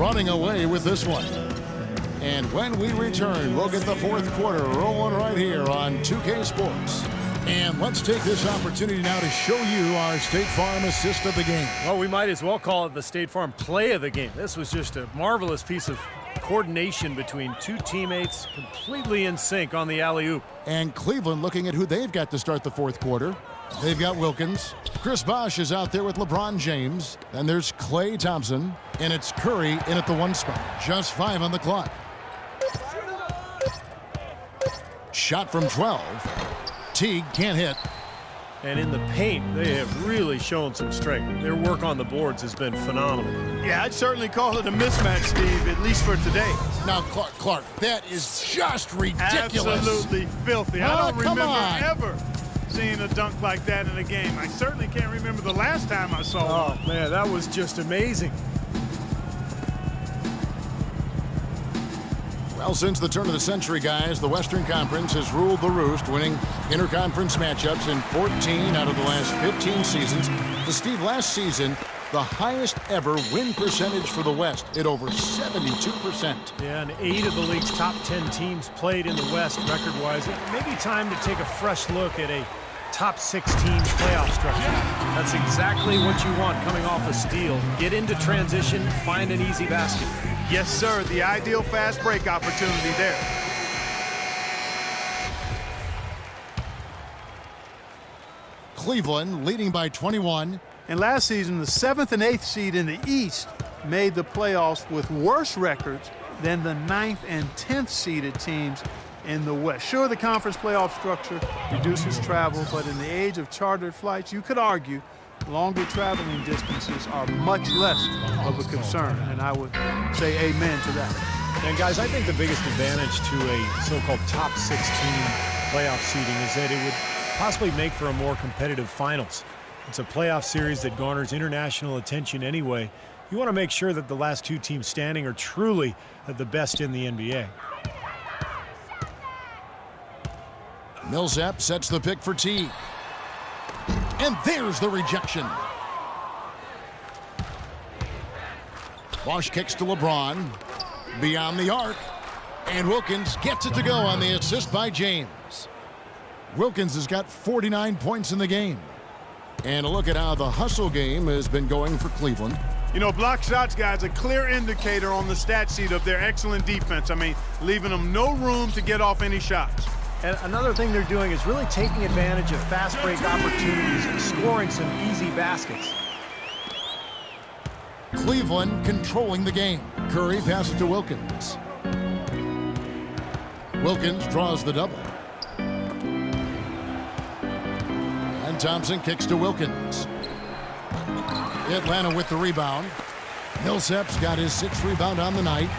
running away with this one. And when we return, we'll get the fourth quarter rolling right here on 2K Sports. And let's take this opportunity now to show you our State Farm assist of the game. Well, we might as well call it the State Farm play of the game. This was just a marvelous piece of coordination between two teammates, completely in sync on the alley-oop. And Cleveland looking at who they've got to start the fourth quarter. They've got Wikins. Chris Bosh is out there with LeBron James. Then there's Klay Thompson. And it's Curry in at the 1 spot. Just 5 on the clock. Shot from 12. Teague can't hit. And in the paint, they have really shown some strength. Their work on the boards has been phenomenal. Yeah, I'd certainly call it a mismatch, Steve, at least for today. Now, Clark, that is just ridiculous. Absolutely filthy. I don't remember on. ever seeing a dunk like that in a game. I certainly can't remember the last time I saw one. Oh, man, that was just amazing. Well, since the turn of the century, guys, the Western Conference has ruled the roost, winning interconference matchups in 14 out of the last 15 seasons. To Steve, last season, the highest ever win percentage for the West at over 72%. Yeah, and 8 of the league's top 10 teams played in the West record-wise. It may be time to take a fresh look at a top 6 teams playoff structure. That's exactly what you want coming off a steal. Get into transition, find an easy basket. Yes, sir. The ideal fast break opportunity there. Cleveland leading by 21. And last season, the 7th and 8th seed in the East made the playoffs with worse records than the 9th and 10th seeded teams in the West. Sure, the conference playoff structure reduces travel, but in the age of chartered flights, you could argue longer traveling distances are much less of a concern, and I would say amen to that. And guys, I think the biggest advantage to a so-called top 16 playoff seeding is that it would possibly make for a more competitive finals. It's a playoff series that garners international attention anyway. You want to make sure that the last 2 teams standing are truly the best in the NBA. Millsap sets the pick for Teague. And there's the rejection. Bosh kicks to LeBron. Beyond the arc. And Wilkins gets it to go on the assist by James. Wilkins has got 49 points in the game. And a look at how the hustle game has been going for Cleveland. You know, block shots, guys, a clear indicator on the stat sheet of their excellent defense. I mean, leaving them no room to get off any shots. And another thing they're doing is really taking advantage of fast break opportunities and scoring some easy baskets. Cleveland controlling the game. Curry passes to Wilkins. Wilkins draws the double. And Thompson kicks to Wilkins. Atlanta with the rebound. Millsap's got his 6th rebound on the night.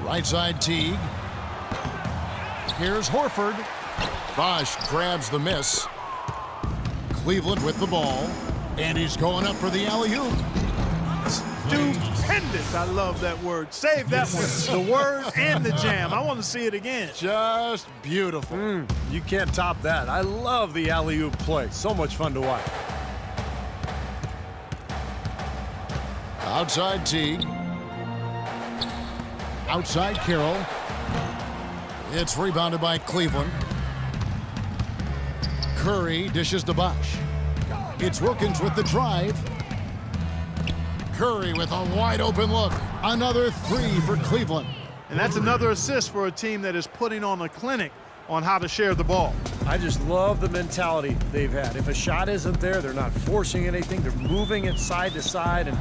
Right side Teague. Here's Horford. Bosh grabs the miss. Cleveland with the ball. And he's going up for the alley-oop. Stupendous. I love that word. Save that one. The word and the jam. I want to see it again. Just beautiful. You can't top that. I love the alley-oop play. So much fun to watch. Outside Teague. Outside Carroll. It's rebounded by Cleveland. Curry dishes to Bosh. It's Wilkins with the drive. Curry with a wide open look. Another 3 for Cleveland. And that's another assist for a team that is putting on a clinic on how to share the ball. I just love the mentality they've had. If a shot isn't there, they're not forcing anything. They're moving it side to side and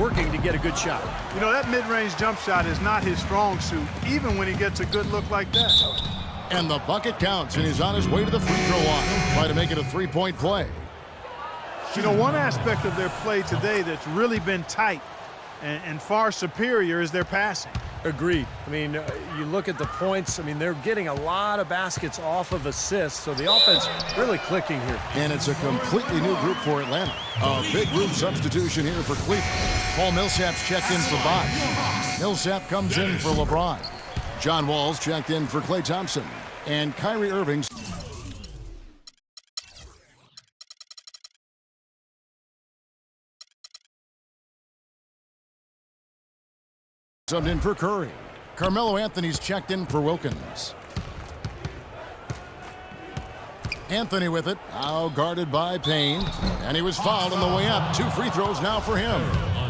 working to get a good shot. You know, that mid-range jump shot is not his strong suit, even when he gets a good look like that. And the bucket counts, and he's on his way to the free throw line. Try to make it a 3-point play. You know, one aspect of their play today that's really been tight and far superior is their passing. Agreed. I mean, you look at the points. I mean, they're getting a lot of baskets off of assists, so the offense really clicking here. And it's a completely new group for Atlanta. A big room substitution here for Cleveland. Paul Millsap's checked in for Bosh. Millsap comes in for LeBron. John Wall's checked in for Klay Thompson. And Kyrie Irving's Subbed in for Curry. Carmelo Anthony's checked in for Wilkins. Anthony with it, now guarded by Payne, and he was fouled on the way up. 2 free throws now for him.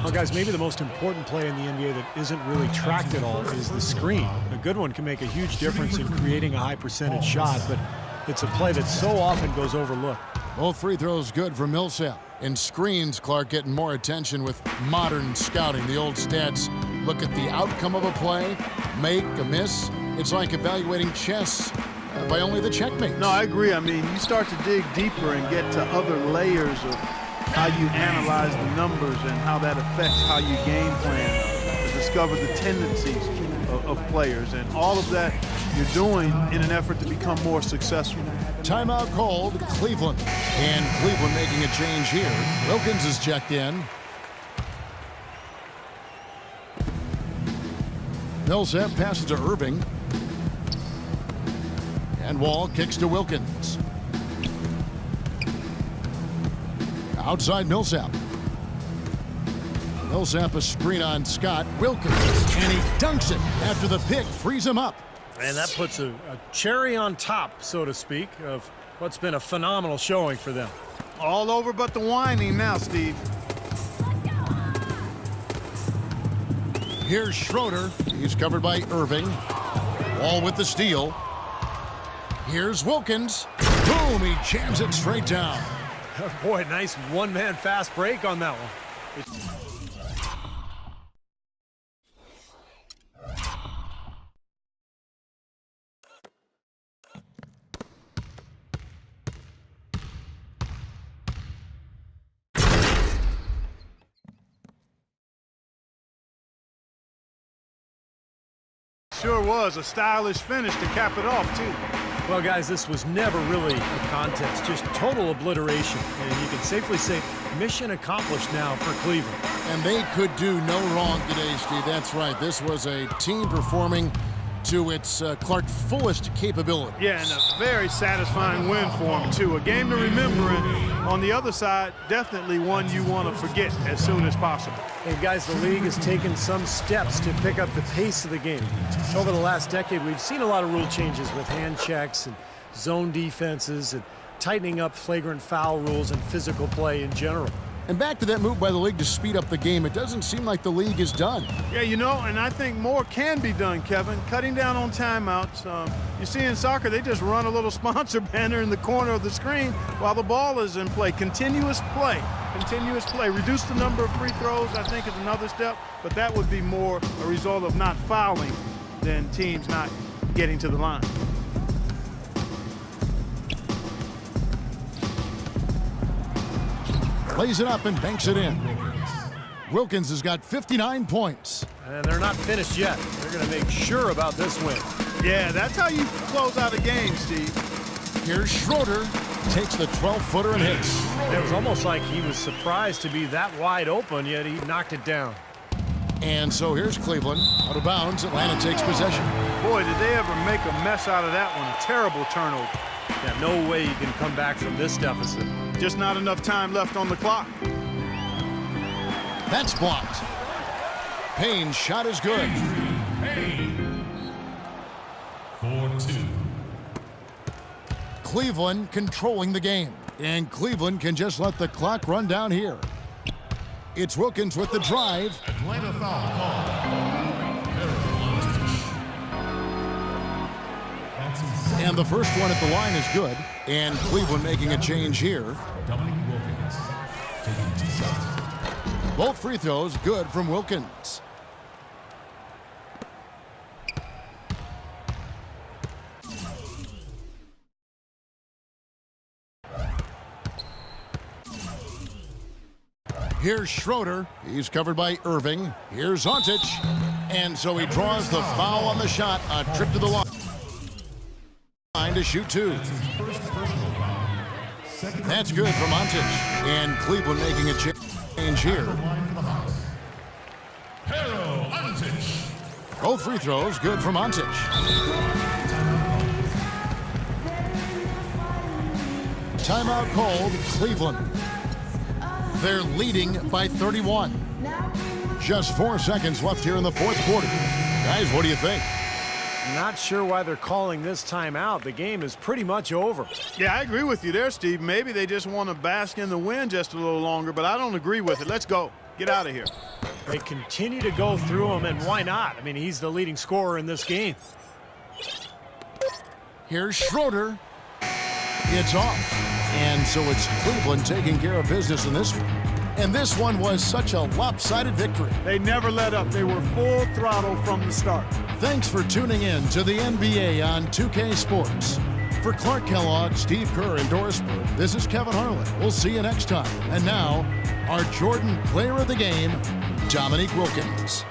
Well, guys, maybe the most important play in the NBA that isn't really tracked at all is the screen. A good one can make a huge difference in creating a high percentage shot, but it's a play that so often goes overlooked. Both free throws good for Millsap. In screens, Clark getting more attention with modern scouting. The old stats look at the outcome of a play, make, a miss. It's like evaluating chess by only the checkmate. No, I agree. I mean, you start to dig deeper and get to other layers of how you analyze the numbers and how that affects how you game plan, to discover the tendencies of players. And all of that you're doing in an effort to become more successful. Timeout called, Cleveland. And Cleveland making a change here. Wilkins is checked in. Millsap passes to Irving. And Wall kicks to Wilkins. Outside Millsap. Millsap a screen on Scott. Wilkins, and he dunks it after the pick frees him up. And that puts a cherry on top, so to speak, of what's been a phenomenal showing for them. All over but the whining now, Steve. Here's Schroeder. He's covered by Irving. Wall with the steal. Here's Wilkins. Boom, he jams it straight down. Boy, nice one-man fast break on that one. Sure was a stylish finish to cap it off, too. Well, guys, this was never really a contest, just total obliteration. And you can safely say mission accomplished now for Cleveland. And they could do no wrong today, Steve. That's right. This was a team performing to its Clark fullest capability. Yeah, and a very satisfying win for him, too. A game to remember, and on the other side, definitely one you want to forget as soon as possible. And guys, the league has taken some steps to pick up the pace of the game. Over the last decade, we've seen a lot of rule changes with hand checks and zone defenses and tightening up flagrant foul rules and physical play in general. And back to that move by the league to speed up the game, it doesn't seem like the league is done. Yeah, you know, and I think more can be done, Kevin. Cutting down on timeouts. You see in soccer, they just run a little sponsor banner in the corner of the screen while the ball is in play. Continuous play. Continuous play. Reduce the number of free throws, I think, is another step, but that would be more a result of not fouling than teams not getting to the line. Lays it up and banks it in. Wilkins has got 59 points. And they're not finished yet. They're going to make sure about this win. Yeah, that's how you close out a game, Steve. Here's Schroeder. Takes the 12-footer and hits. It was almost like he was surprised to be that wide open, yet he knocked it down. And so here's Cleveland. Out of bounds, Atlanta takes possession. Boy, did they ever make a mess out of that one. A terrible turnover. Yeah, no way you can come back from this deficit. Just not enough time left on the clock. That's blocked. Payne's shot is good. Payne. 4-2. Cleveland controlling the game. And Cleveland can just let the clock run down here. It's Wilkins with the drive. Atlanta foul call. And the first one at the line is good. And Cleveland making a change here. Domenique Wikins taking 2 shots. Both free throws good from Wilkins. Here's Schroeder. He's covered by Irving. Here's Ontic. And so he draws the foul on the shot. A trip to the line to shoot 2. That's good from Ontic. And Cleveland making a change here. Both free throws good from Ontic. Timeout called, Cleveland. They're leading by 31. Just 4 seconds left here in the fourth quarter. Guys, what do you think? Not sure why they're calling this timeout. The game is pretty much over. Yeah, I agree with you there, Steve. Maybe they just want to bask in the wind just a little longer, but I don't agree with it. Let's go. Get out of here. They continue to go through him, and why not? I mean, he's the leading scorer in this game. Here's Schroeder. It's off. And so it's Cleveland taking care of business in this one. And this one was such a lopsided victory. They never let up. They were full throttle from the start. Thanks for tuning in to the NBA on 2K Sports. For Clark Kellogg, Steve Kerr, and Doris Burke, this is Kevin Harlan. We'll see you next time. And now, our Jordan Player of the Game, Domenique Wikins.